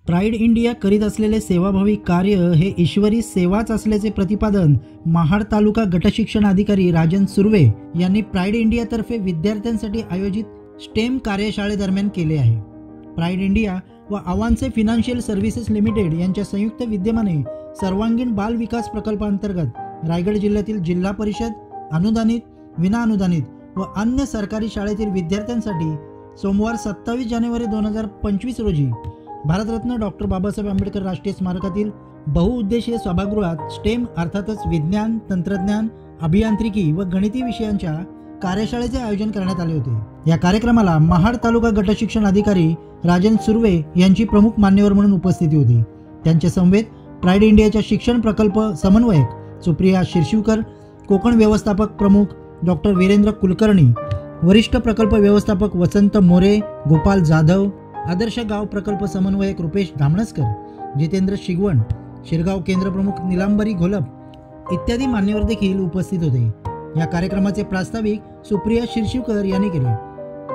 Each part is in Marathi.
प्राइड इंडिया करीत असलेले सेवाभावी कार्य हे ईश्वरी सेवाच असल्याचे प्रतिपादन महाड तालुका गटशिक्षण अधिकारी राजन सुर्वे यांनी प्राइड इंडिया तर्फे विद्यार्थ्यांसाठी आयोजित स्टेम कार्यशाळेदरम्यान केले आहे। प्राइड इंडिया व अवांसे फायनान्शियल सर्व्हिसेस लिमिटेड यांच्या संयुक्त विद्यमाने सर्वांगीण बाल विकास प्रकल्पांतर्गत रायगड जिल्ह्यातील जिल्हा परिषद अनुदानित, विना अनुदानित व अन्य सरकारी शाळेतील विद्यार्थ्यांसाठी सोमवार 27 जानेवारी 2025 रोजी भारतरत्न डॉक्टर बाबासाहेब आंबेडकर राष्ट्रीय स्मारकातील बहुउद्देशीय सभागृहात स्टेम अर्थातच विज्ञान, तंत्रज्ञान, अभियांत्रिकी व गणिती विषयांच्या कार्यशाळेचे आयोजन करण्यात आले होते। या कार्यक्रमाला महाड तालुका गटशिक्षण अधिकारी राजन सुर्वे यांची प्रमुख मान्यवर म्हणून उपस्थिती होती। त्यांच्या समवेत प्राइड इंडियाच्या शिक्षण प्रकल्प समन्वयक सुप्रिया शिरशिवकर, कोकण व्यवस्थापक प्रमुख डॉक्टर वीरेंद्र कुलकर्णी, वरिष्ठ प्रकल्प व्यवस्थापक वसंत मोरे, गोपाल जाधव, आदर्श गाव प्रकल्प समन्वयक रुपेश धामणसकर, जितेंद्र शिगवण, शिरगाव केंद्र प्रमुख निलांबरी घोलप इत्यादी मान्यवर देखील उपस्थित होते। या कार्यक्रमाचे प्रास्ताविक सुप्रिया शिरशिवकर यांनी केले।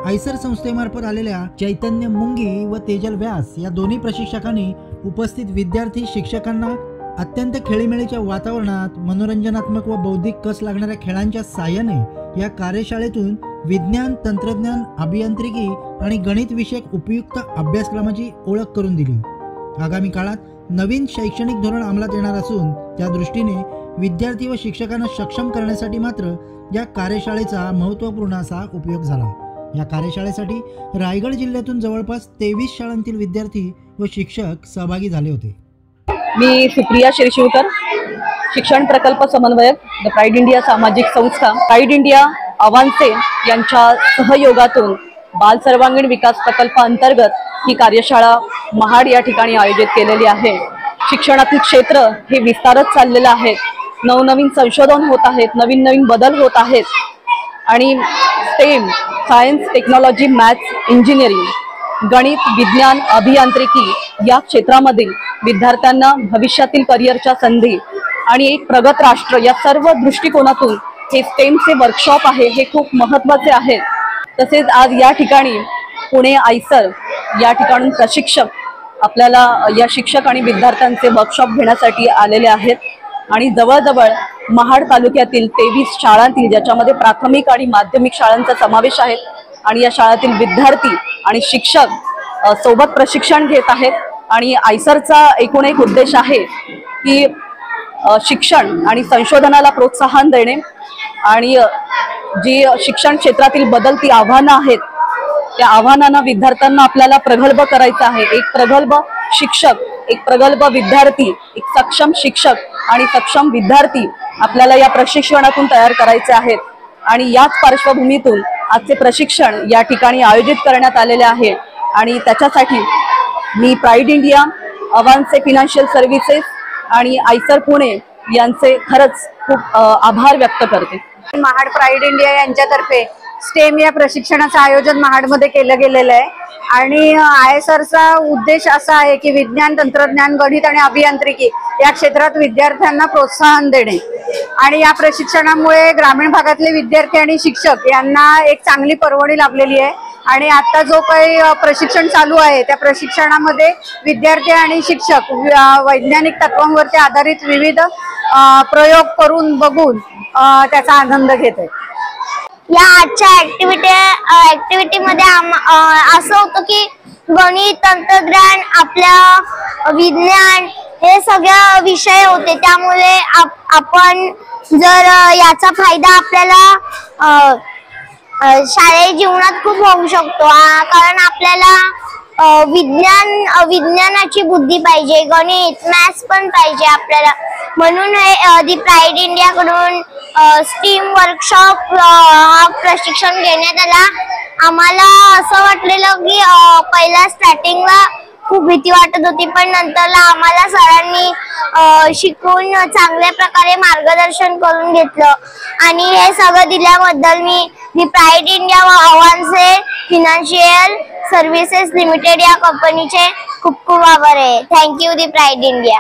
आयसर संस्थेमार्फत आलेल्या चैतन्य मुंगी व तेजल व्यास या दोन्ही प्रशिक्षकांनी उपस्थित विद्यार्थी शिक्षकांना अत्यंत खेळीमेळीच्या वातावरणात मनोरंजनात्मक व बौद्धिक कस लागणाऱ्या खेळांच्या साहाय्याने या कार्यशाळेतून विज्ञान, तंत्रज्ञान, अभियांत्रिकी आणि गणित विषयक उपयुक्त अभ्यासक्रमाची ओळख करून दिली। आगामी काळात नवीन शैक्षणिक धोरण अंमलात येणार असून त्या दृष्टीने विद्यार्थी व शिक्षकांना सक्षम करण्यासाठी मात्र या कार्यशाळेचा महत्त्वपूर्ण असा उपयोग झाला। या कार्यशाळेसाठी रायगड जिल्ह्यातून जवळपास 23 शाळांतील विद्यार्थी व शिक्षक सहभागी झाले होते। मी सुप्रिया शिरशिवकर, शिक्षण प्रकल्प समन्वयक द प्राइड इंडिया सामाजिक संस्था प्राइड इंडिया अवांसे यांच्या सहयोगातून बाल सर्वांगीण विकास प्रकल्पाअंतर्गत ही कार्यशाळा महाड या ठिकाणी आयोजित केलेली आहे। शिक्षणातील क्षेत्र हे विस्तारत चाललेलं आहे, नवनवीन संशोधन होत आहेत, नवीन नवीन बदल होत आहेत आणि stem science, technology, maths, engineering, गणित, विज्ञान, अभियांत्रिकी या क्षेत्रामधील विद्यार्थ्यांना भविष्यातील करिअरच्या संधी आणि एक प्रगत राष्ट्र या सर्व दृष्टिकोनातून हे स्टेमचे वर्कशॉप आहे हे खूप महत्त्वाचे आहे। तसेच आज या ठिकाणी पुणे आयसर या ठिकाणून प्रशिक्षक आपल्याला या शिक्षक आणि विद्यार्थ्यांचे वर्कशॉप घेण्यासाठी आलेले आहेत आणि जवळजवळ महाड तालुक्यातील 23 शाळांतील ज्याच्यामध्ये प्राथमिक आणि माध्यमिक शाळांचा समावेश आहे आणि या शाळेतील विद्यार्थी आणि शिक्षक सोबत प्रशिक्षण घेत आहेत आणि आयसरचा एकूण एक उद्देश आहे की शिक्षण आणि संशोधनाला प्रोत्साहन देणे आणि जी शिक्षण क्षेत्रातील बदलती आव्हानं आहेत त्या आव्हानांना विद्यार्थ्यांना आपल्याला प्रगल्भ करायचं आहे। एक प्रगल्भ शिक्षक, एक प्रगल्भ विद्यार्थी, एक सक्षम शिक्षक आणि सक्षम विद्यार्थी आपल्याला या प्रशिक्षणातून तयार करायचे आहेत आणि याच पार्श्वभूमीतून आजचे प्रशिक्षण या ठिकाणी आयोजित करण्यात आलेले आहे आणि त्याच्यासाठी मी प्राइड इंडिया, अवांसे फायनान्शियल सर्व्हिसेस आणि आयसर पुणे यांचे खरंच खूप आभार व्यक्त करते। महाड प्राइड इंडिया यांच्यातर्फे स्टेम या प्रशिक्षणाचं आयोजन महाडमध्ये केलं गेलेलं आहे आणि आयसरचा उद्देश असा आहे की विज्ञान, तंत्रज्ञान, गणित आणि अभियांत्रिकी या क्षेत्रात विद्यार्थ्यांना प्रोत्साहन देणे आणि या प्रशिक्षणामुळे ग्रामीण भागातले विद्यार्थी आणि शिक्षक यांना एक चांगली पर्वणी लाभलेली आहे आणि आता जो काही प्रशिक्षण चालू आहे त्या प्रशिक्षणामध्ये विद्यार्थी आणि शिक्षक वैज्ञानिक तत्वांवरती आधारित विविध प्रयोग करून बघून त्याचा आनंद घेत आहेत। या आजच्या ऍक्टिव्हिटीमध्ये असं होतं की गणित, तंत्रज्ञान, आपल्या विज्ञान हे सगळे विषय होते, त्यामुळे आपण जर याचा फायदा आपल्याला शालेय जीवनात खूप होऊ शकतो कारण आपल्याला विज्ञानाची बुद्धी पाहिजे, गणित, मॅथ्स पण पाहिजे आपल्याला, म्हणून दी प्राइड इंडिया कडून स्टीम वर्कशॉप प्रशिक्षण घेण्यात आला। आम्हाला असं वाटलेलं की पहिल्या स्टार्टिंगला खूप भीती वाटत होती पण नंतरला आम्हाला सरांनी शिकवून चांगल्या प्रकारे मार्गदर्शन करून घेतलं आणि हे सगळं दिल्याबद्दल मी दी प्राइड इंडिया व अवांसे फायनान्शियल सर्व्हिसेस लिमिटेड या कंपनीचे खूप खूप आभार आहे। थँक्यू दी प्राइड इंडिया।